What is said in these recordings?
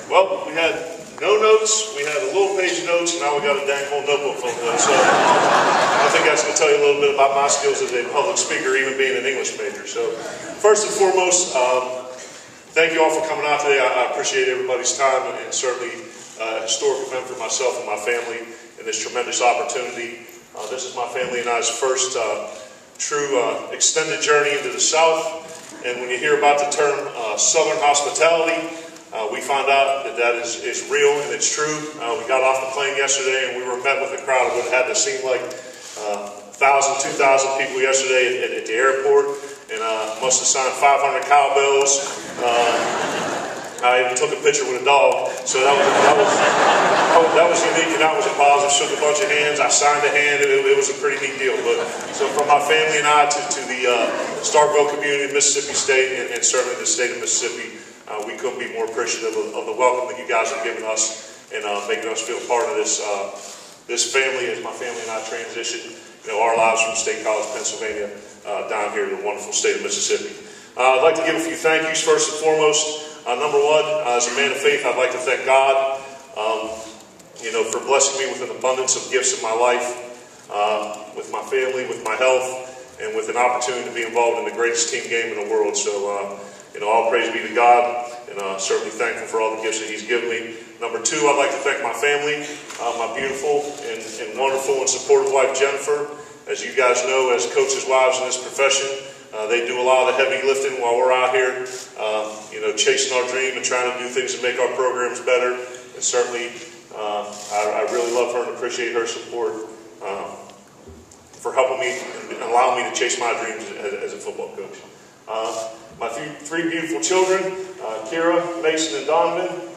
Well, we had no notes, we had a little page of notes, and now we got a dang whole notebook full of notes. So I think that's going to tell you a little bit about my skills as a public speaker, even being an English major. So first and foremost, thank you all for coming out today. I appreciate everybody's time, and certainly a historic event for myself and my family and this tremendous opportunity. This is my family and I's first true extended journey into the South. And when you hear about the term Southern hospitality, we found out that is real and it's true. We got off the plane yesterday and we were met with a crowd of what had to seem like 1,000, 2,000 people yesterday at the airport, and must have signed 500 cowbells. I even took a picture with a dog, so that was unique, and that was a positive. Shook a bunch of hands, I signed a hand, it was a pretty neat deal. But so from my family and I to the Starkville community of Mississippi State, and certainly the state of Mississippi, we couldn't be more appreciative of the welcome that you guys have given us and making us feel part of this family as my family and I transition, our lives from State College, Pennsylvania, down here to the wonderful state of Mississippi. I'd like to give a few thank yous first and foremost. Number one, as a man of faith, I'd like to thank God, for blessing me with an abundance of gifts in my life, with my family, with my health, and with an opportunity to be involved in the greatest team game in the world. So, all praise be to God, and certainly thankful for all the gifts that He's given me. Number two, I'd like to thank my family, my beautiful and wonderful and supportive wife, Jennifer. As you guys know, as coaches' wives in this profession, they do a lot of the heavy lifting while we're out here, chasing our dream and trying to do things to make our programs better. And certainly, I really love her and appreciate her support for helping me and allowing me to chase my dreams as a football coach. My three beautiful children, Kira, Mason, and Donovan.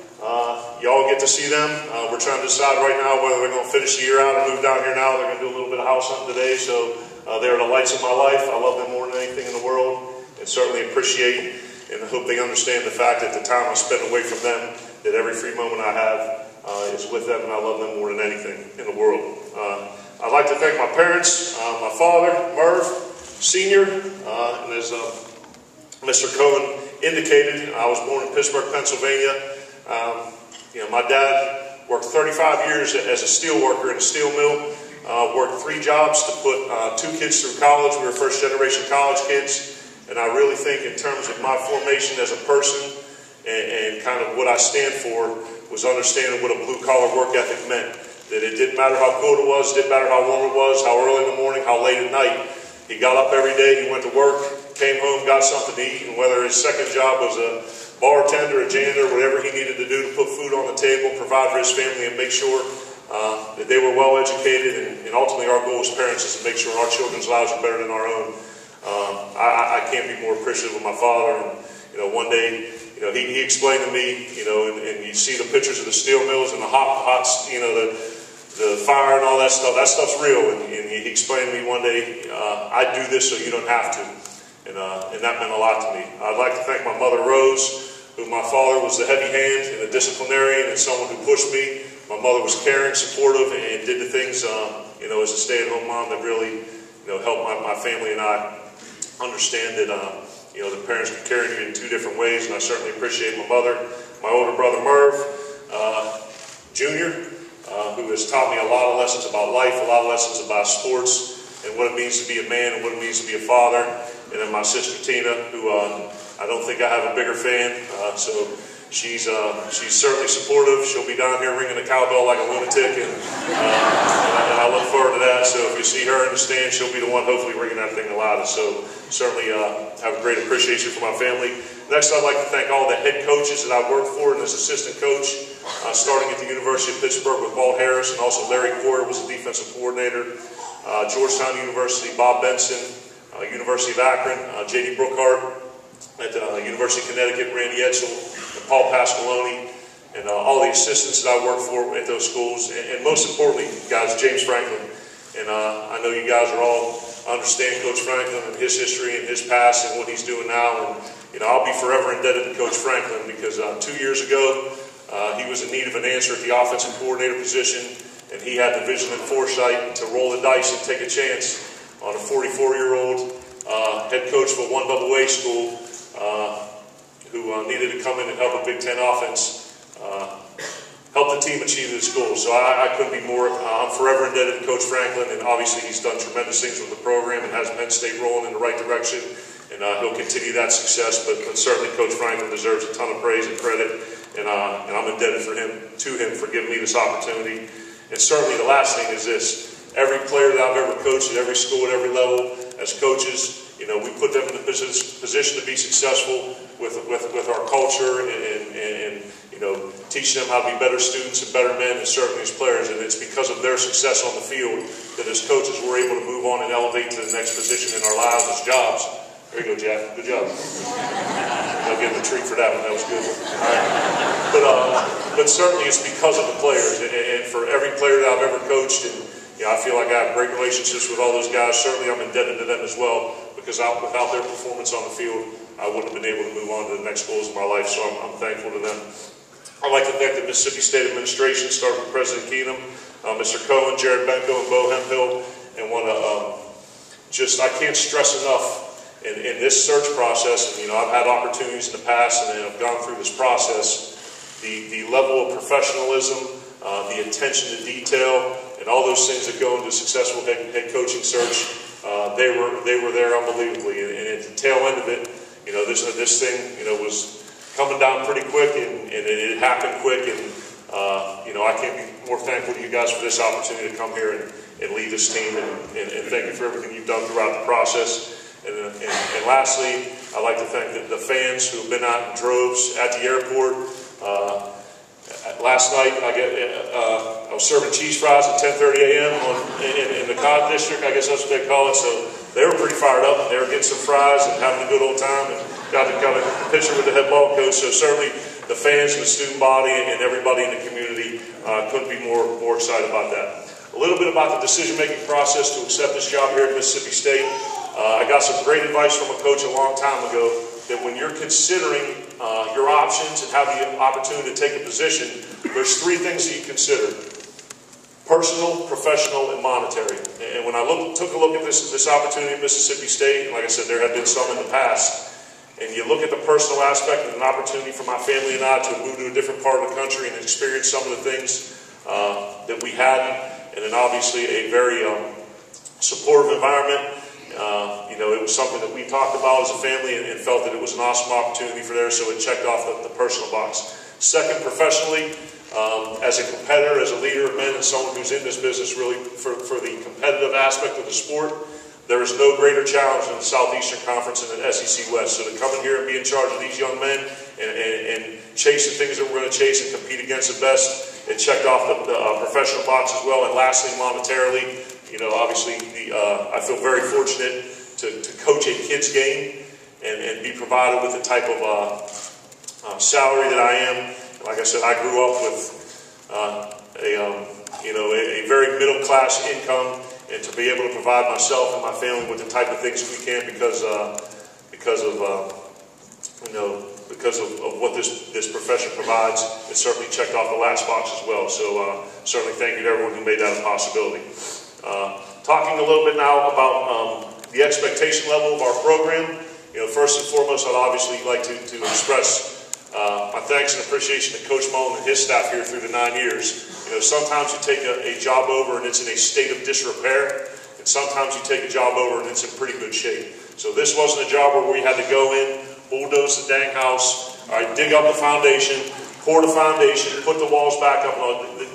Y'all get to see them. We're trying to decide right now whether they're going to finish the year out or move down here now. They're going to do a little bit of house hunting today, so they're the lights of my life. I love them more than anything in the world, and certainly appreciate and I hope they understand the fact that the time I spend away from them, that every free moment I have is with them, and I love them more than anything in the world. I'd like to thank my parents, my father, Merv, Sr., and as Mr. Cohen indicated, I was born in Pittsburgh, Pennsylvania. My dad worked 35 years as a steel worker in a steel mill, worked 3 jobs to put 2 kids through college. We were first-generation college kids. And I really think in terms of my formation as a person and kind of what I stand for was understanding what a blue-collar work ethic meant. That it didn't matter how cold it was, didn't matter how warm it was, how early in the morning, how late at night. He got up every day, he went to work, came home, got something to eat, and whether his second job was a bartender, a janitor, whatever he needed to do to put food on the table, provide for his family, and make sure that they were well educated, and ultimately our goal as parents is to make sure our children's lives are better than our own. I can't be more appreciative of my father. And, one day, he explained to me, and you see the pictures of the steel mills and the the fire and all that stuff. That stuff's real. And he explained to me one day, I do this so you don't have to. And that meant a lot to me. I'd like to thank my mother, Rose, who my father was the heavy hand and a disciplinarian and someone who pushed me. My mother was caring, supportive, and did the things, as a stay-at-home mom that really, helped my family and I understand that, the parents can carry you in 2 different ways, and I certainly appreciate my mother. My older brother, Merv, Jr., who has taught me a lot of lessons about life, a lot of lessons about sports, and what it means to be a man and what it means to be a father. And then my sister, Tina, who I don't think I have a bigger fan, so she's certainly supportive. She'll be down here ringing the cowbell like a lunatic, and I look forward to that. So if you see her in the stand, she'll be the one hopefully ringing that thing the loudest. So certainly have a great appreciation for my family. Next, I'd like to thank all the head coaches that I've worked for and as assistant coach, starting at the University of Pittsburgh with Walt Harris, and also Larry Coyer was the defensive coordinator. Georgetown University, Bob Benson, University of Akron, J.D. Brookhart, at the University of Connecticut, Randy Edsel, and Paul Pasqualoni, and all the assistants that I worked for at those schools, and most importantly, guys, James Franklin. And I know you guys are all understand Coach Franklin and his history and his past and what he's doing now. And I'll be forever indebted to Coach Franklin because 2 years ago, he was in need of an answer at the offensive coordinator position, and he had the vision and foresight to roll the dice and take a chance on a 44-year-old head coach of a 1AA school needed to come in and help a Big Ten offense help the team achieve this goal. So I couldn't be more, I'm forever indebted to Coach Franklin, and obviously he's done tremendous things with the program and has Penn State rolling in the right direction, and he'll continue that success, but certainly Coach Franklin deserves a ton of praise and credit, and I'm indebted to him for giving me this opportunity. And certainly the last thing is this: every player that I've ever coached at every school, at every level, as coaches, we put them in the position to be successful with our culture and teaching them how to be better students and better men, and certainly as players. And it's because of their success on the field that as coaches we're able to move on and elevate to the next position in our lives as jobs. There you go, Jack. Good job. I'll give him a treat for that one. That was good. All right. But certainly it's because of the players, and for every player that I've ever coached, and I feel like I have great relationships with all those guys. Certainly I'm indebted to them as well, because without their performance on the field, I wouldn't have been able to move on to the next goals of my life. So I'm thankful to them. I'd like to thank the Mississippi State administration, starting with President Keenum, Mr. Cohen, Jared Benko, and Bo Hemphill, and want to I can't stress enough in this search process, and I've had opportunities in the past and I've gone through this process, the level of professionalism, the attention to detail, and all those things that go into a successful head coaching search, they were there unbelievably. And at the tail end of it, this thing was coming down pretty quick, and it happened quick, and I can't be more thankful to you guys for this opportunity to come here and lead this team, and thank you for everything you've done throughout the process. And lastly, I'd like to thank the fans who have been out in droves at the airport. Last night I was serving cheese fries at 10:30 a.m. in the Cod District, I guess that's what they call it, so they were pretty fired up. They were getting some fries and having a good old time, and got a picture with the head ball coach. So certainly the fans and the student body and everybody in the community couldn't be more excited about that. A little bit about the decision-making process to accept this job here at Mississippi State. I got some great advice from a coach a long time ago, that when you're considering your options and have the opportunity to take a position, there's three things that you consider: personal, professional, and monetary. And when I took a look at this opportunity at Mississippi State, and like I said, there have been some in the past, and you look at the personal aspect and an opportunity for my family and I to move to a different part of the country and experience some of the things that we hadn't, and then obviously a very supportive environment. It was something that we talked about as a family and felt that it was an awesome opportunity for there, so it checked off the personal box. Second, professionally, as a competitor, as a leader of men, and someone who's in this business really for the competitive aspect of the sport, there is no greater challenge in the Southeastern Conference and the SEC West. So to come in here and be in charge of these young men and chase the things that we're going to chase and compete against the best, it checked off the professional box as well. And lastly, monetarily, obviously I feel very fortunate to coach a kids game and be provided with the type of salary that I am. Like I said, I grew up with a very middle class income, and to be able to provide myself and my family with the type of things that we can because of what this profession provides, it certainly checked off the last box as well. So certainly thank you to everyone who made that a possibility. Talking a little bit now about the expectation level of our program. First and foremost, I'd obviously like to express my thanks and appreciation to Coach Mullen and his staff here through the 9 years. Sometimes you take a job over and it's in a state of disrepair, and sometimes you take a job over and it's in pretty good shape. So this wasn't a job where we had to go in, bulldoze the dang house, dig up the foundation, pour the foundation, put the walls back up.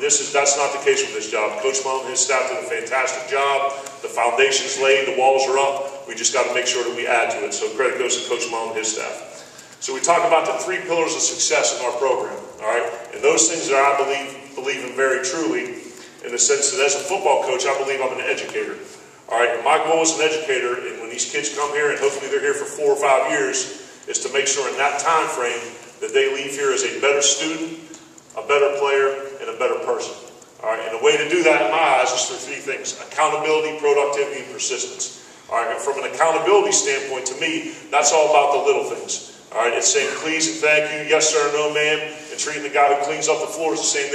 That's not the case with this job. Coach Mullen and his staff did a fantastic job. The foundation's laid, the walls are up. We just got to make sure that we add to it. So credit goes to Coach Mullen and his staff. So we talk about the three pillars of success in our program, all right? And those things that I believe in very truly, in the sense that as a football coach, I believe I'm an educator, all right? And my goal as an educator, and when these kids come here, and hopefully they're here for 4 or 5 years, is to make sure in that time frame that they leave here as a better student, a better player, and a better person, all right? And the way to do that in my eyes is through three things: accountability, productivity, and persistence, all right? And from an accountability standpoint, to me, that's all about the little things. All right, it's saying please and thank you, yes sir, no ma'am, and treating the guy who cleans up the floors the same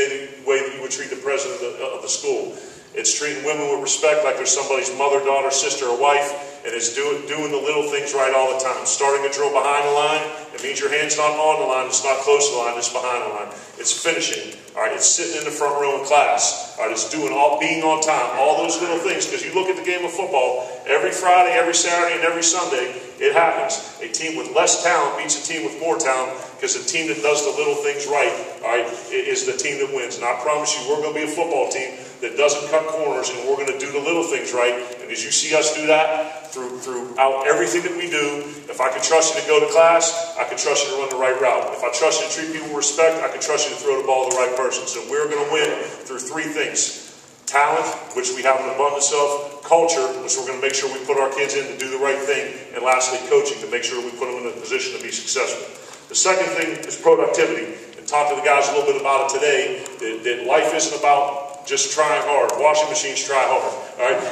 way that you would treat the president of the school. It's treating women with respect like they're somebody's mother, daughter, sister, or wife, and it's doing the little things right all the time. Starting a drill behind the line, it means your hand's not on the line, it's not close to the line, it's behind the line. It's finishing, all right, it's sitting in the front row in class, all right, it's being on time, all those little things, because you look at the game of football, every Friday, every Saturday, and every Sunday, it happens. A team with less talent beats a team with more talent, because the team that does the little things right, all right, is the team that wins. And I promise you, we're going to be a football team that doesn't cut corners, and we're going to do the little things right. And as you see us do that throughout everything that we do, if I can trust you to go to class, I can trust you to run the right route. If I trust you to treat people with respect, I can trust you to throw the ball to the right person. So we're going to win through three things. Talent, which we have an abundance of. Culture, which we're going to make sure we put our kids in to do the right thing. And lastly, coaching, to make sure we put them in a position to be successful. The second thing is productivity. And talk to the guys a little bit about it today, that life isn't about just trying hard. Washing machines try hard. All right?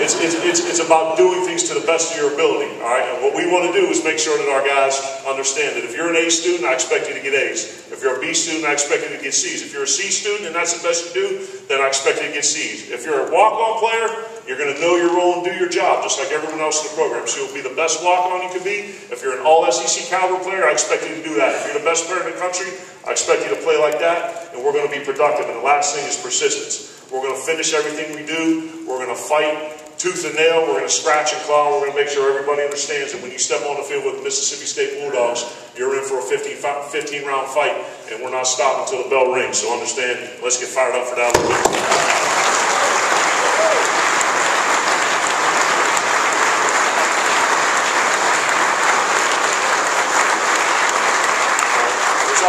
It's about doing things to the best of your ability. All right? And what we want to do is make sure that our guys understand that if you're an A student, I expect you to get A's. If you're a B student, I expect you to get C's. If you're a C student and that's the best you do, then I expect you to get C's. If you're a walk-on player, you're going to know your role and do your job, just like everyone else in the program. So you'll be the best walk-on you can be. If you're an all-SEC caliber player, I expect you to do that. If you're the best player in the country, I expect you to play like that, and we're going to be productive. And the last thing is persistence. We're going to finish everything we do. We're going to fight tooth and nail. We're going to scratch and claw. We're going to make sure everybody understands that when you step on the field with the Mississippi State Bulldogs, you're in for a 15-round fight, and we're not stopping until the bell rings. So understand, let's get fired up for that.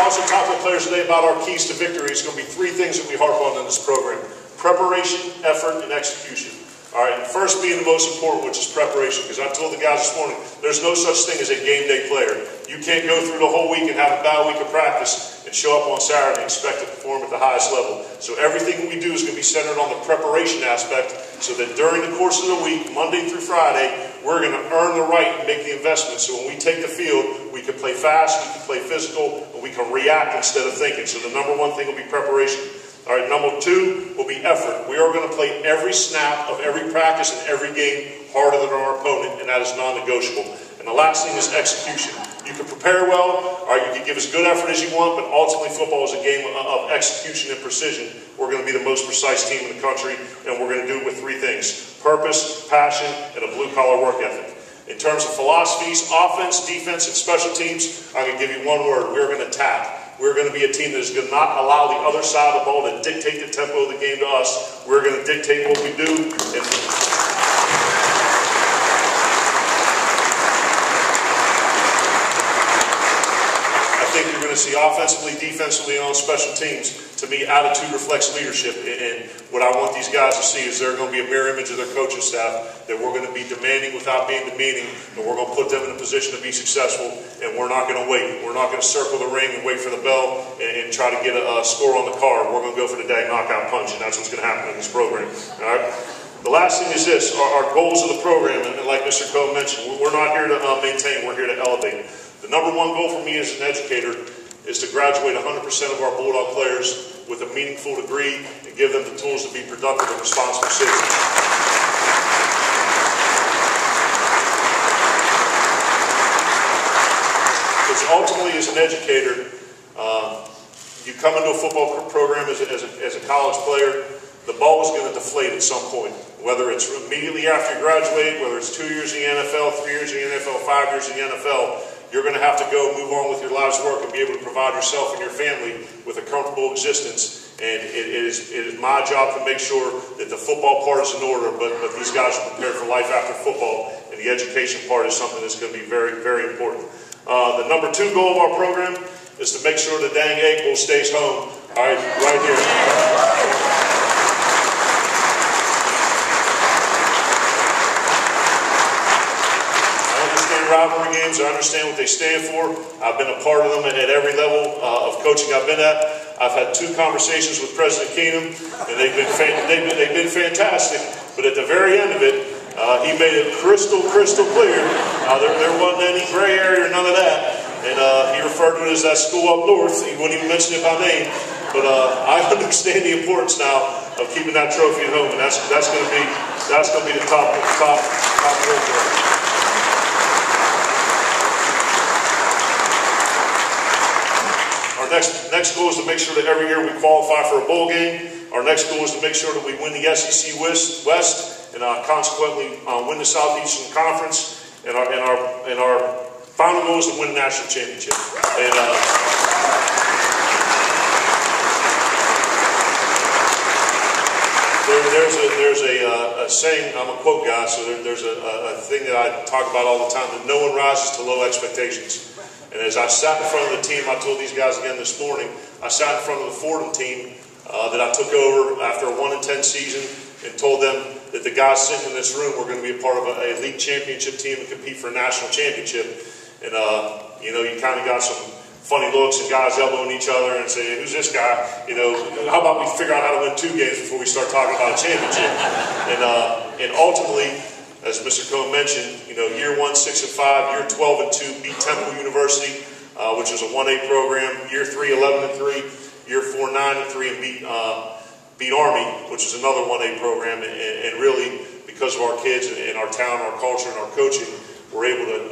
Also talk with players today about our keys to victory. It's going to be three things that we harp on in this program: preparation, effort, and execution. All right, and first being the most important, which is preparation, because I told the guys this morning, there's no such thing as a game day player. You can't go through the whole week and have a bad week of practice and show up on Saturday and expect to perform at the highest level. So everything we do is going to be centered on the preparation aspect, so that during the course of the week, Monday through Friday, we're going to earn the right and make the investment. So when we take the field, we can play fast, we can play physical, and we can react instead of thinking. So the number one thing will be preparation. All right, number two will be effort. We are going to play every snap of every practice and every game harder than our opponent, and that is non-negotiable. And the last thing is execution. You can prepare well, or you can give as good effort as you want, but ultimately football is a game of execution and precision. We're going to be the most precise team in the country, and we're going to do it with three things: purpose, passion, and a blue-collar work ethic. In terms of philosophies, offense, defense, and special teams, I'm going to give you one word: we're going to attack. We're going to be a team that is going to not allow the other side of the ball to dictate the tempo of the game to us. We're going to dictate what we do. I think you're going to see offensively, defensively, and on special teams. To me, attitude reflects leadership, and what I want these guys to see is they're going to be a mirror image of their coaching staff, that we're going to be demanding without being demeaning, and we're going to put them in a position to be successful, and we're not going to wait. We're not going to circle the ring and wait for the bell and try to get a score on the card. We're going to go for the dag knockout punch, and that's what's going to happen in this program. All right? The last thing is this: our goals of the program, and like Mr. Coe mentioned, we're not here to maintain, we're here to elevate. The number one goal for me as an educator is to graduate 100% of our Bulldog players with a meaningful degree and give them the tools to be productive and responsible citizens. Because ultimately, as an educator, you come into a football program as a college player, the ball is going to deflate at some point. Whether it's immediately after you graduate, whether it's 2 years in the NFL, 3 years in the NFL, 5 years in the NFL, you're going to have to go move on with your life's work and be able to provide yourself and your family with a comfortable existence. And it is my job to make sure that the football part is in order, but these guys are prepared for life after football, and the education part is something that's going to be very, very important. The number two goal of our program is to make sure the dang egg bowl stays home. All right, right here. Rivalry games, I understand what they stand for. I've been a part of them at every level of coaching I've been at. I've had 2 conversations with President Keenum, and they've been fantastic. But at the very end of it, he made it crystal clear. There wasn't any gray area or none of that. And he referred to it as that school up north. He wouldn't even mention it by name. But I understand the importance now of keeping that trophy at home, and that's going to be the top goal for us. Our next goal is to make sure that every year we qualify for a bowl game. Our next goal is to make sure that we win the SEC West and consequently win the Southeastern Conference. And our final goal is to win a national championship. And there's a saying. I'm a quote guy, so there's a thing that I talk about all the time, that no one rises to low expectations. And as I sat in front of the team, I told these guys again this morning, I sat in front of the Fordham team that I took over after a 1-10 season, and told them that the guys sitting in this room were going to be a part of a league championship team and compete for a national championship. And you kind of got some funny looks and guys elbowing each other and saying, "Who's this guy? How about we figure out how to win 2 games before we start talking about a championship?" And ultimately, as Mr. Cohn mentioned, year 1, 6-5, year 12 and 2 beat Temple University, which was a 1A program. Year 3, 11-3. Year 4, 9-3, and beat Army, which is another 1A program. And really, because of our kids and our talent, our culture, and our coaching, we're able to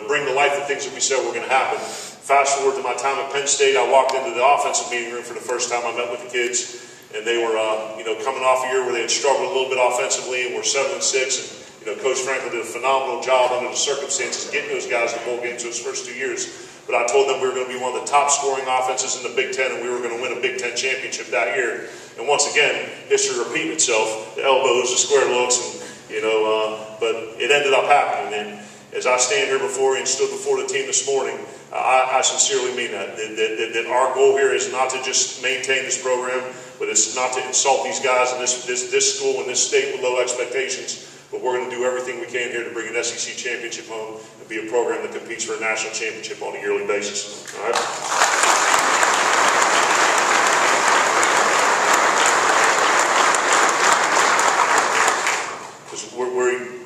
bring to life the things that we said were going to happen. Fast forward to my time at Penn State, I walked into the offensive meeting room for the first time. I met with the kids, and they were coming off a year where they had struggled a little bit offensively, and were 7-6. And Coach Franklin did a phenomenal job under the circumstances getting those guys to bowl games those first 2 years. But I told them we were going to be one of the top scoring offenses in the Big Ten, and we were going to win a Big Ten championship that year. And once again, history repeated itself. The elbows, the square looks, and but it ended up happening. And as I stand here before you and stood before the team this morning, I sincerely mean that our goal here is not to just maintain this program, but it's not to insult these guys in this school and this state with low expectations. But we're going to do everything we can here to bring an SEC championship home and be a program that competes for a national championship on a yearly basis. All right? Because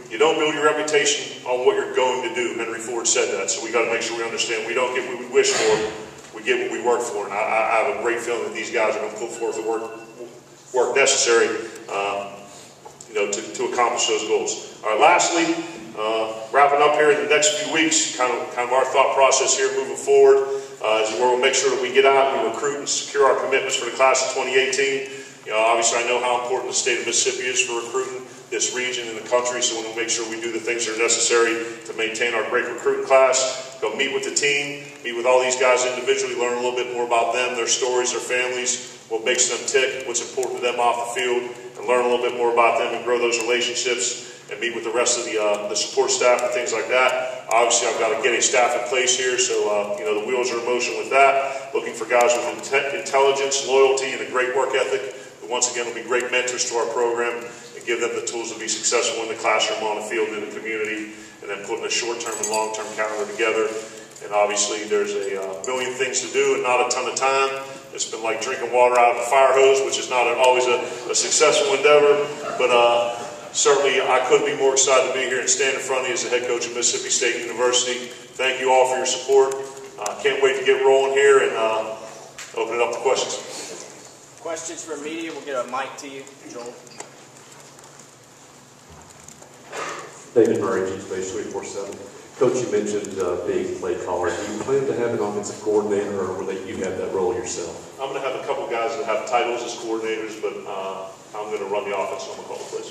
you don't build your reputation on what you're going to do. Henry Ford said that. So we got to make sure we understand we don't get what we wish for, we get what we work for. And I have a great feeling that these guys are going to put forth the work necessary to accomplish those goals. All right, lastly, wrapping up here in the next few weeks, kind of our thought process here moving forward is where we'll make sure that we get out and we recruit and secure our commitments for the class of 2018. Obviously I know how important the state of Mississippi is for recruiting this region and the country, so we'll make sure we do the things that are necessary to maintain our great recruiting class. Go meet with the team, meet with all these guys individually, learn a little bit more about them, their stories, their families, what makes them tick, what's important to them off the field, and learn a little bit more about them and grow those relationships, and meet with the rest of the support staff and things like that. Obviously, I've got to get a staff in place here, so the wheels are in motion with that. Looking for guys with intelligence, loyalty, and a great work ethic, who once again will be great mentors to our program and give them the tools to be successful in the classroom, on the field, and in the community, and then putting a short-term and long-term calendar together. And obviously, there's a million things to do and not a ton of time. It's been like drinking water out of a fire hose, which is not always a successful endeavor, but certainly I couldn't be more excited to be here and stand in front of you as the head coach of Mississippi State University. Thank you all for your support. Can't wait to get rolling here and open it up to questions. Questions from media? We'll get a mic to you, Joel. David Murray, G-Space 347. Coach, you mentioned being play caller. Do you plan to have an offensive coordinator, or will you have that role yourself? I'm going to have a couple guys that have titles as coordinators, but I'm going to run the offense on the call plays.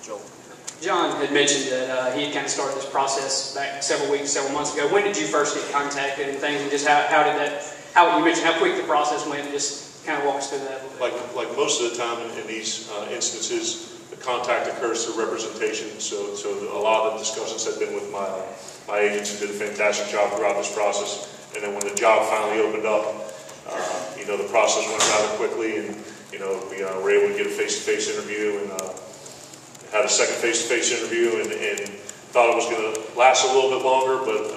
Joel. John had mentioned that he had kind of started this process back several months ago. When did you first get contacted and things, and just how did that? You mentioned how quick the process went, and just kind of walk us through that. Like most of the time in these instances, the contact occurs through representation. So a lot of the discussions have been with my agents, who did a fantastic job throughout this process. And then when the job finally opened up, the process went rather quickly, and we were able to get a face-to-face interview, and had a second face-to-face interview, and thought it was going to last a little bit longer, but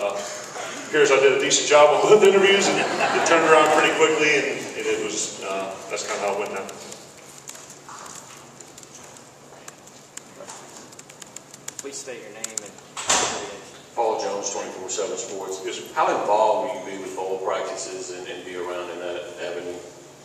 appears I did a decent job on both interviews, and it turned around pretty quickly, and it was that's kind of how it went down. Please state your name and Paul Jones, 24/7 Sports. Yes, sir. How involved will you be with bowl practices and be around in that avenue?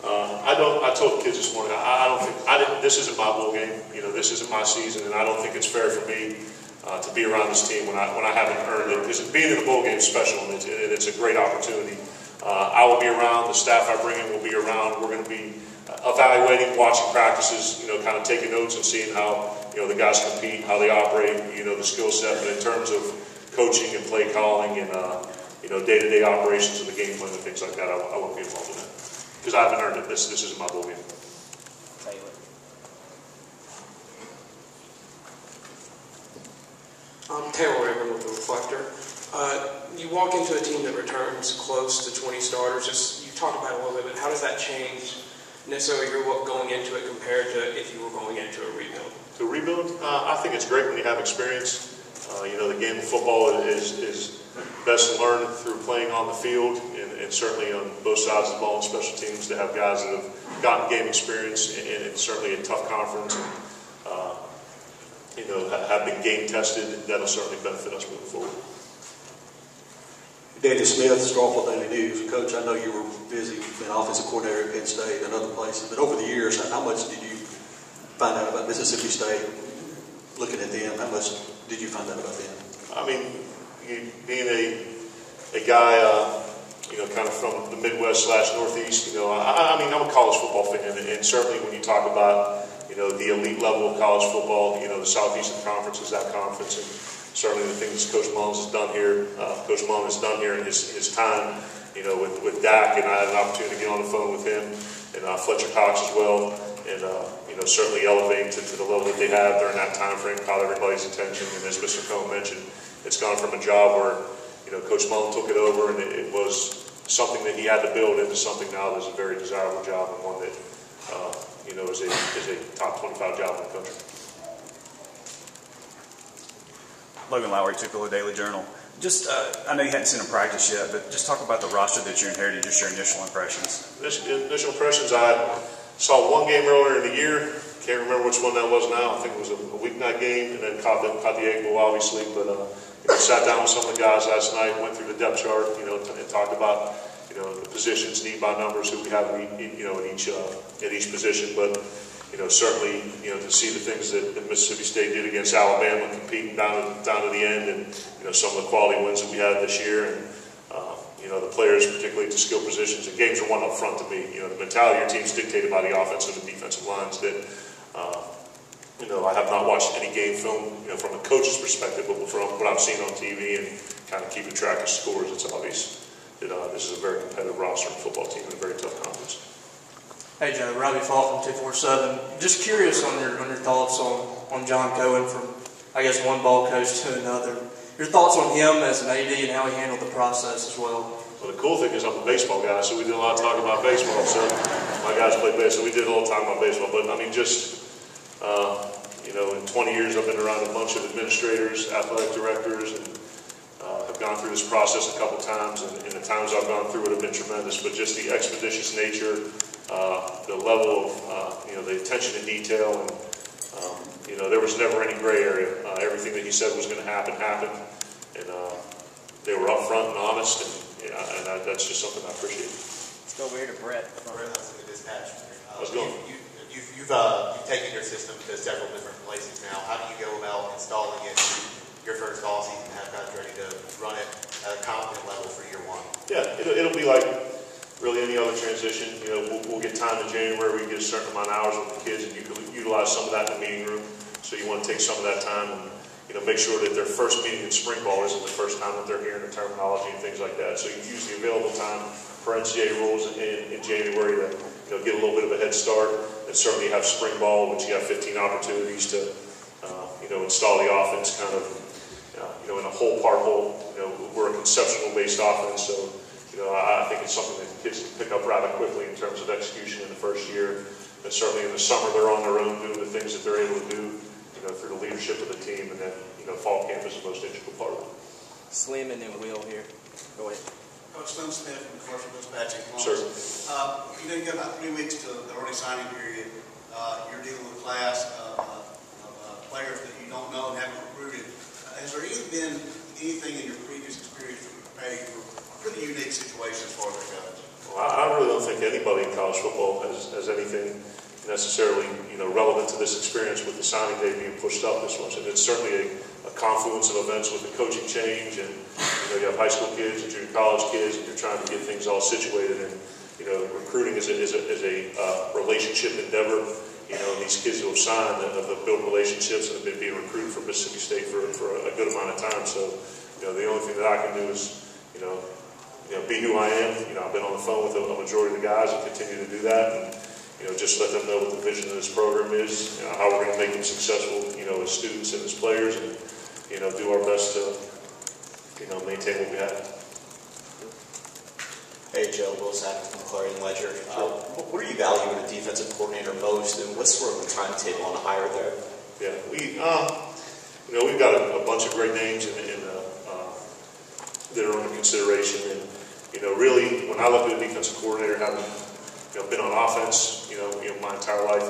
I I told the kids this morning, I don't think, this isn't my bowl game. This isn't my season, and I don't think it's fair for me to be around this team when I haven't earned it. Because being in a bowl game is special, and it's a great opportunity. I will be around. The staff I bring in will be around. We're going to be evaluating, watching practices, kind of taking notes and seeing how, the guys compete, how they operate, the skill set. But in terms of coaching and play calling and, day-to-day operations of the game plan and things like that, I won't be involved in that. Because I haven't earned it. This isn't my bowl game. Taylor. I'm Taylor Raymond with The Reflector. You walk into a team that returns close to 20 starters. You talked about it a little bit, but how does that change necessarily your look going into it compared to if you were going into a rebuild? To rebuild, I think it's great when you have experience. The game of football is best learned through playing on the field, and certainly on both sides of the ball and special teams to have guys that have gotten game experience, and it's certainly a tough conference. Have been game tested. That'll certainly benefit us moving forward. Daniel Smith, Strawful Daily News. Coach, I know you were busy being offensive coordinator at Penn State and other places, but over the years, how much did you find out about Mississippi State? Looking at them, how much did you find out about them? I mean, being a guy, kind of from the Midwest / Northeast, I'm a college football fan, and certainly when you talk about, the elite level of college football, the Southeastern Conference is that conference, and certainly the things Coach Mullins has done here, in his time, with Dak, and I had an opportunity to get on the phone with him, and Fletcher Cox as well, and certainly elevate to the level that they have during that time frame, caught everybody's attention, and as Mr. Cohn mentioned, it's gone from a job where, Coach Mullins took it over, and it was something that he had to build into something now that's a very desirable job, and one that, is a top 25 job in the country. Logan Lowry, Tupelo Daily Journal. Just, I know you hadn't seen him practice yet, but just talk about the roster that you inherited, just your initial impressions. Initial impressions, I saw one game earlier in the year. Can't remember which one that was now. I think it was a weeknight game, and then caught the Egg Bowl, obviously. But sat down with some of the guys last night, went through the depth chart, and talked about, the positions, need by numbers, who we have, in each position. But certainly, to see the things that Mississippi State did against Alabama, competing down to the end, and some of the quality wins that we had this year, and the players, particularly to skill positions, and games are won up front to me. The mentality of your team is dictated by the offensive and defensive lines. That I have not watched any game film, from a coach's perspective, but from what I've seen on TV and kind of keeping track of scores, it's obvious that this is a very competitive roster and football team and a very tough conference. Hey Joe, Robbie Fall from 247. Just curious on your thoughts on John Cohen from, I guess, one ball coach to another. Your thoughts on him as an AD and how he handled the process as well. Well, the cool thing is I'm a baseball guy, so we did a lot of talking about baseball. So my guys play baseball, so we did a little talking about baseball. But I mean, just in 20 years I've been around a bunch of administrators, athletic directors, and have gone through this process a couple times. And the times I've gone through it have been tremendous. But just the expeditious nature, the level of the attention to detail, and there was never any gray area. Everything that he said was going to happen happened, and they were upfront and honest, and that's just something I appreciate. Let's go over here to Brett. Brett, that's the dispatch. How's it going? You've taken your system to several different places now. How do you go about installing it your first fall season and have guys ready to run it at a competent level for year one? Yeah, it'll be like really any other transition. We'll get time in January. We get a certain amount of hours with the kids, and you can utilize some of that in the meeting room. So you want to take some of that time and make sure that their first meeting in spring ball isn't the first time that they're hearing the terminology and things like that. So you use the available time for NCAA rules in January to get a little bit of a head start, and certainly have spring ball, which you have 15 opportunities to install the offense kind of in a whole part whole. We're a conceptual based offense, so I think it's something that kids can pick up rather quickly in terms of execution in the first year. And certainly in the summer they're on their own doing the things that they're able to do through the leadership of the team, and then fall camp is the most integral part of it. Slim and then Will here. Go ahead. Coach Slim Smith from the Commercial Dispatch in Columbus. Sure. You got about 3 weeks to the early signing period. You're dealing with a class of players that you don't know and haven't recruited. Has there even been anything in your previous experience that prepared you for pretty unique situations for the guys? Well, I really don't think anybody in college football has anything necessarily, relevant to this experience with the signing day being pushed up this much. And it's certainly a confluence of events with the coaching change, and you have high school kids and junior college kids, and you're trying to get things all situated. And recruiting is a relationship endeavor. And these kids who have signed have built relationships and have been being recruited from Mississippi State for a good amount of time. So, the only thing that I can do is, be who I am. I've been on the phone with a majority of the guys and continue to do that. And, just let them know what the vision of this program is, how we're going to make them successful, as students and as players, and, do our best to, maintain what we have. Hey, Joe, Will Sack from Clarion Ledger. What are you valuing a defensive coordinator most, and what's sort of the timetable on a hire there? Yeah, we've got a bunch of great names that are under consideration, and really, when I look at a defensive coordinator, having been on offense, my entire life,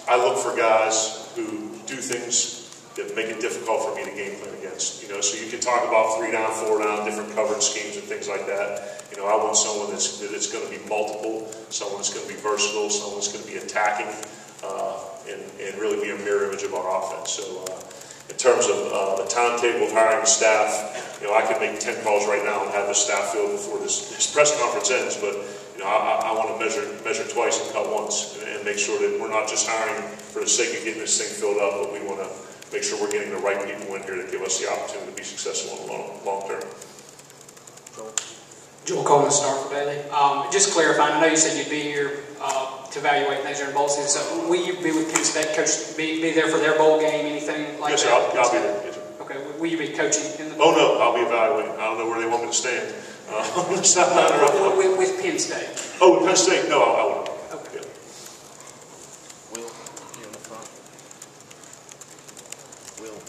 I look for guys who do things that make it difficult for me to game plan against. So you can talk about 3 down, 4 down, different coverage schemes and things like that. I want someone that's going to be multiple, someone that's going to be versatile, someone that's going to be attacking, and really be a mirror image of our offense. So in terms of the timetable of hiring the staff, I could make 10 calls right now and have the staff filled before this press conference ends, but I want to measure twice and cut once, and make sure that we're not just hiring for the sake of getting this thing filled up, but we want to make sure we're getting the right people in here to give us the opportunity to be successful in the long term. Joel Coleman, Star for Bailey. Just clarifying, I know you said you'd be here to evaluate things during bowl season. So will you be with Penn State, coach? Be there for their bowl game? Anything like that? Yes, sir. I'll be there. Yes, sir. Okay. Will you be coaching in the? Oh no, I'll be evaluating. I don't know where they want me to stand. With Penn State. Oh, with Penn State? No, I won't. Okay. Yeah. Will, here in the front. Will.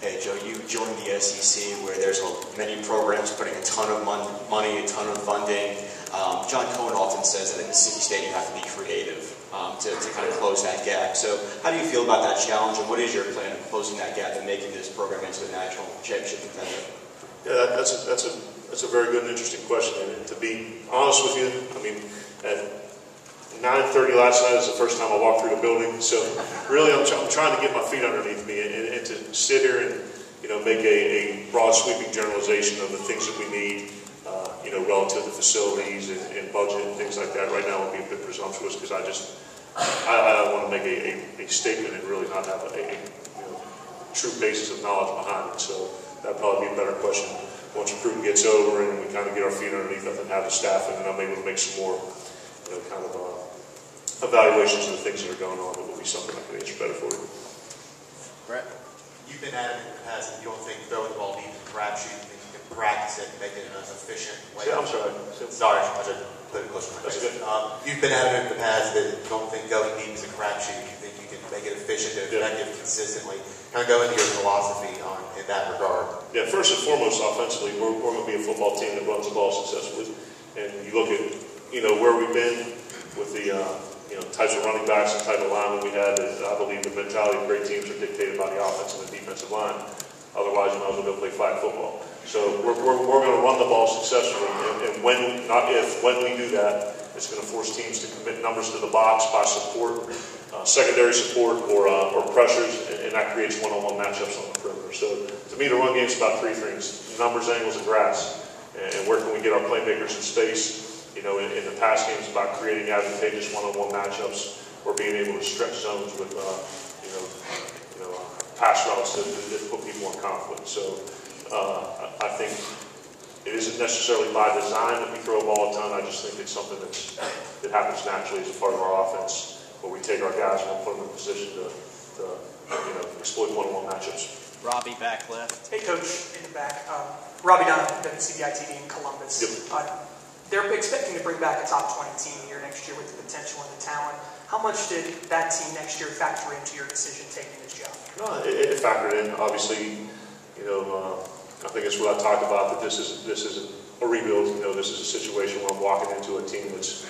Hey, Joe, you joined the SEC where there's many programs putting a ton of money, a ton of funding. John Cohen often says that at Mississippi State you have to be creative to kind of close that gap. So how do you feel about that challenge, and what is your plan of closing that gap and making this program into a national championship contender? Yeah, that's a very good and interesting question. And to be honest with you, at 9:30 last night is the first time I walked through the building. So really, I'm trying to get my feet underneath me and to sit here and make a broad sweeping generalization of the things that we need, relative to facilities and budget and things like that. Right now would be a bit presumptuous, because I want to make a statement and really not have a true basis of knowledge behind it. So that'd probably be a better question once recruiting gets over and we kind of get our feet underneath us and have the staff, and then I'm able to make some more kind of evaluations of the things that are going on. That will be something I can answer better for you. Brett, you've been at it in the past, and you don't think throwing the ball deep is a crapshoot. You think you can practice it and make it in an efficient way? Yeah, I'm sorry. Sorry, I should put it closer to my face. You've been at it in the past that you don't think going deep is a crapshoot. You think you can make it efficient and effective consistently. Kind of go into your philosophy in that regard. Yeah, first and foremost, offensively, we're going to be a football team that runs the ball successfully. And you look at where we've been with the types of running backs and type of linemen we had. I believe the mentality of great teams are dictated by the offense and the defensive line. Otherwise, you might as well go play flag football. So we're going to run the ball successfully, and when we do that, it's going to force teams to commit numbers to the box by support, secondary support, or pressures, and that creates one-on-one matchups on the perimeter. So to me, the run game is about 3 things: numbers, angles, and grass. And where can we get our playmakers in space? In the pass game, it's about creating advantageous one-on-one matchups or being able to stretch zones with pass routes that put people in conflict. So I think it isn't necessarily by design that we throw a ball a ton. I just think it's something that happens naturally as a part of our offense, where we take our guys and we'll put them in a position to exploit one-on-one matchups. Robbie, back left. Hey, Coach, in the back. Robbie Donovan, WCBI-TV in Columbus. Yep. They're expecting to bring back a top 20 team here next year with the potential and the talent. How much did that team next year factor into your decision taking this job? No, it factored in. Obviously, I think it's what I talked about, that this isn't a rebuild. This is a situation where I'm walking into a team that's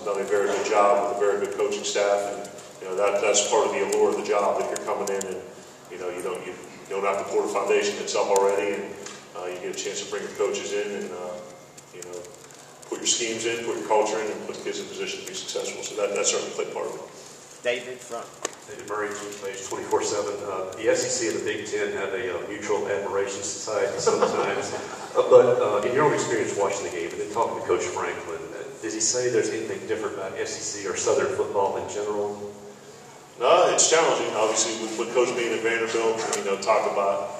done a very good job with a very good coaching staff, and that's part of the allure of the job, that you're coming in and you don't have to pour the foundation. It's up already, and You get a chance to bring your coaches in and, put your schemes in, put your culture in, and put the kids in position to be successful. So that certainly played part of it. David, front. David Murray, page 24/7. The SEC and the Big Ten have a mutual admiration society sometimes. But in your own experience watching the game and then talking to Coach Franklin, does he say there's anything different about SEC or Southern football in general? No, it's challenging. Obviously, with Coach being at Vanderbilt, talk about,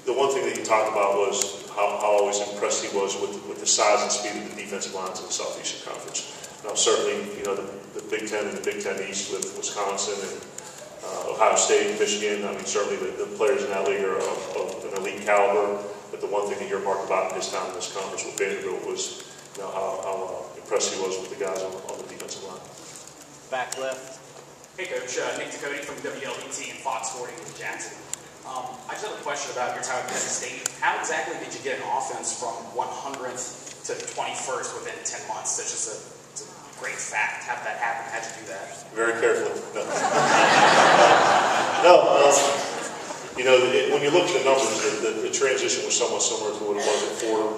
the one thing that he talked about was how always impressed he was with the size and speed of the defensive lines in the Southeastern Conference. Now, certainly, the Big Ten and the Big Ten East with Wisconsin and Ohio State and Michigan, certainly the players in that league are of an elite caliber. But the one thing that you're marked about in his time in this conference with Vanderbilt was how impressed he was with the guys on the defensive line. Back left. Hey, Coach. Nick Ducote from WLBT and Fox 40 in Jackson. I just have a question about your time at Penn State. How exactly did you get an offense from 100th to 21st within 10 months? That's just it's a great fact. How did that happen? How'd you do that? Very carefully. No. When you look at the numbers, the transition was somewhat similar to what it was at Fordham,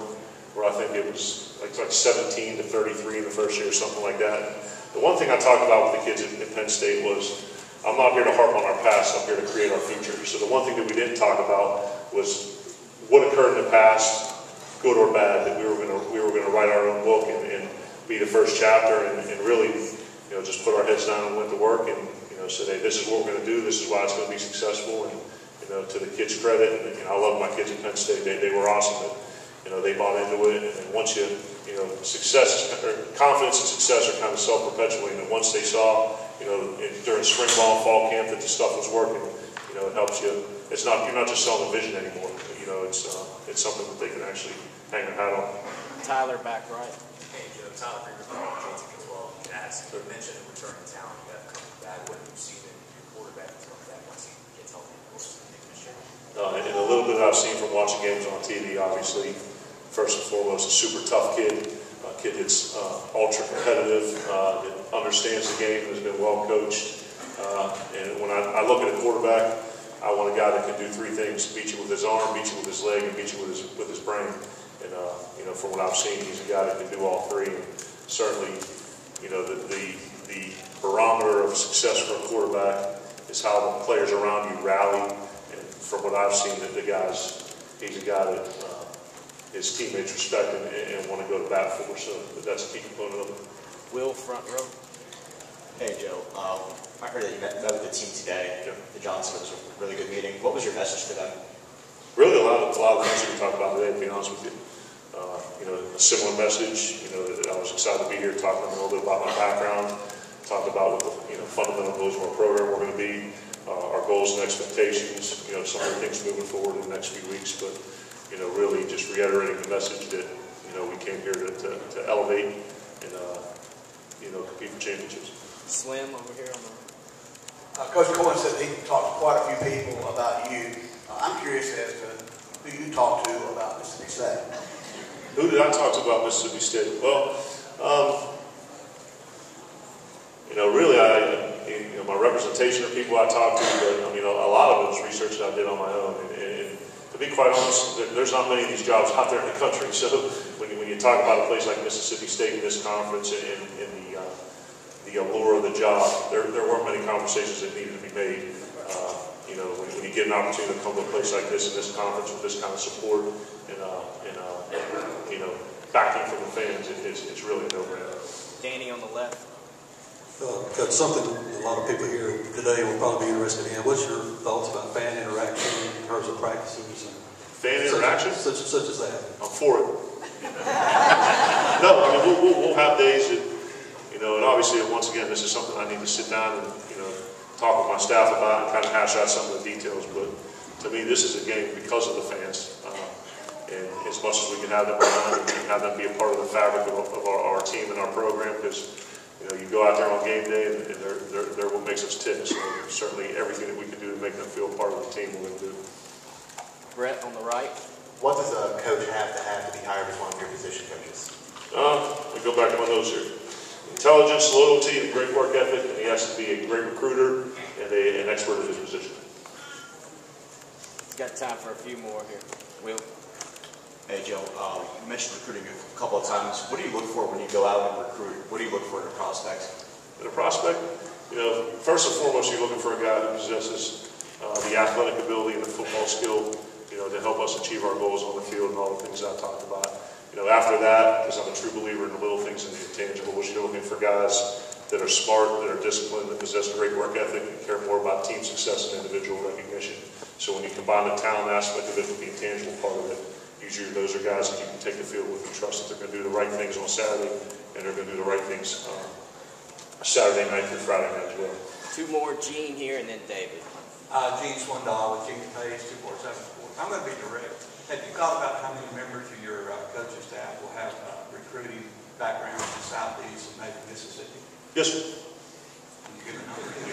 where I think it was like 17 to 33 in the first year or something like that. The one thing I talked about with the kids at Penn State was, I'm not here to harp on our past, I'm here to create our future. So the one thing that we didn't talk about was what occurred in the past, good or bad, that we were going to write our own book and be the first chapter and really, just put our heads down and went to work and, said, hey, this is what we're going to do, this is why it's going to be successful. And, to the kids' credit, and I love my kids at Penn State, they were awesome, but, they bought into it. And once success, or confidence and success are kind of self-perpetuating. And once they saw, during spring ball, fall camp that the stuff was working, it helps you. You're not just selling a vision anymore. It's something that they can actually hang their hat on. Tyler, back right. Hey, Joe. Tyler from J2 as well. You mentioned returning talent. You have coming back. What have you seen in your quarterback coming back once he gets healthy, of course? And a little bit I've seen from watching games on TV, obviously, first and foremost, a super tough kid. A kid that's ultra competitive, that understands the game, has been well coached. And when I look at a quarterback, I want a guy that can do three things: beat you with his arm, beat you with his leg, and beat you with his brain. And from what I've seen, he's a guy that can do all three. And certainly, the barometer of success for a quarterback is how the players around you rally. And from what I've seen, he's a guy that his teammates respect and want to go to bat for. So that's a key component of it. Will, front row. Hey, Joe. I heard that you met with the team today. Yeah. The Johnson was a really good meeting. What was your message to them? Really, a lot of things that we talked about today, to be honest with you. A similar message. That I was excited to be here, talking a little bit about my background, talking about what the fundamental goals of our program were going to be, our goals and expectations. Some of the things moving forward in the next few weeks, but really just reiterating the message that we came here to elevate and compete for championships. Slim over here on the. Coach Cohen said he talked to quite a few people about you. I'm curious as to who you talked to about Mississippi State. Who did I talk to about Mississippi State? Well, really, my representation of people I talked to, but a lot of it was research that I did on my own. And to be quite honest, there's not many of these jobs out there in the country. So when you talk about a place like Mississippi State in this conference and the allure of the job, there weren't many conversations that needed to be made. When you get an opportunity to come to a place like this in this conference with this kind of support and backing from the fans, it's really a no-brainer. Danny on the left. Coach, something a lot of people here today will probably be interested in. What's your thoughts about fan interaction in terms of practices? And fan interaction? Such as that. I'm for it. No, we'll have days that, and obviously, once again, this is something I need to sit down and, talk with my staff about and kind of hash out some of the details. But to me, this is a game because of the fans. And as much as we can have them around and have them be a part of the fabric of our team and our program, because you go out there on game day and they're what makes us tick. So certainly everything that we can do to make them feel part of the team, we're going to do. Brett on the right. What does a coach have to be hired as one of your position coaches? We go back to my notes here. Intelligence, loyalty, and great work ethic, and he has to be a great recruiter and an expert in his position. got time for a few more here. Will? Hey, Joe. You mentioned recruiting a couple of times. What do you look for when you go out and recruit? What do you look for in a prospect? In a prospect, first and foremost, you're looking for a guy who possesses the athletic ability and the football skill, to help us achieve our goals on the field and all the things I talked about. After that, because I'm a true believer in the little things and the intangibles, you're looking for guys that are smart, that are disciplined, that possess great work ethic, and care more about team success and individual recognition. So when you combine the talent aspect of it with the intangible part of it, usually those are guys that you can take the field with and trust that they're going to do the right things on Saturday, and they're going to do the right things Saturday night through Friday night as well. Two more, Gene here, and then David. Gene Swindoll with Gene Page, 2474. I'm going to be direct. Have you thought about how many members of your coaching staff will have recruiting backgrounds in Southeast and maybe Mississippi? Yes, sir.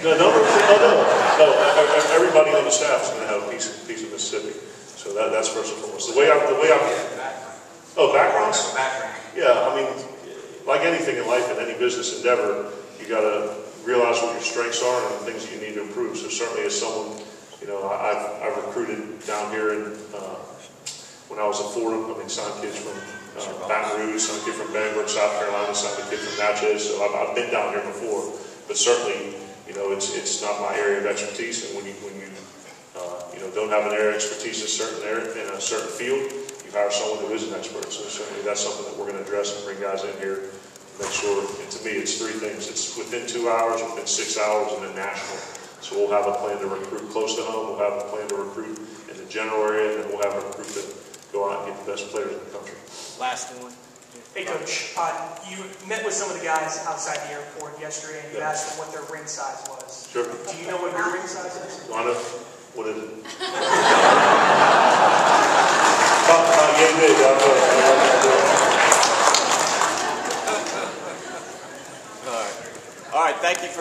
No. Everybody on the staff is going to have a piece of Mississippi. So that's first and foremost. Backgrounds? Yeah, I mean, like anything in life, in any business endeavor, you got to realize what your strengths are and the things that you need to improve. So certainly as someone, I've recruited down here in, when I was at Fordham, signed kids from Baton Rouge, signed a kid from Bangor, South Carolina, signed a kid from Natchez. So I've been down here before, but certainly, it's not my area of expertise. And when you don't have an area of expertise in a certain field, you hire someone who is an expert. So certainly that's something that we're going to address and bring guys in here. Make sure, and to me, it's three things. It's within 2 hours, within 6 hours, and then national. So we'll have a plan to recruit close to home. We'll have a plan to recruit in the general area, and then we'll have a recruit to go out and get the best players in the country. Last one. Hey, Coach, you met with some of the guys outside the airport yesterday, and you asked them what their ring size was. Sure. Do you know what your ring size is? I know. What is it? All right, thank you for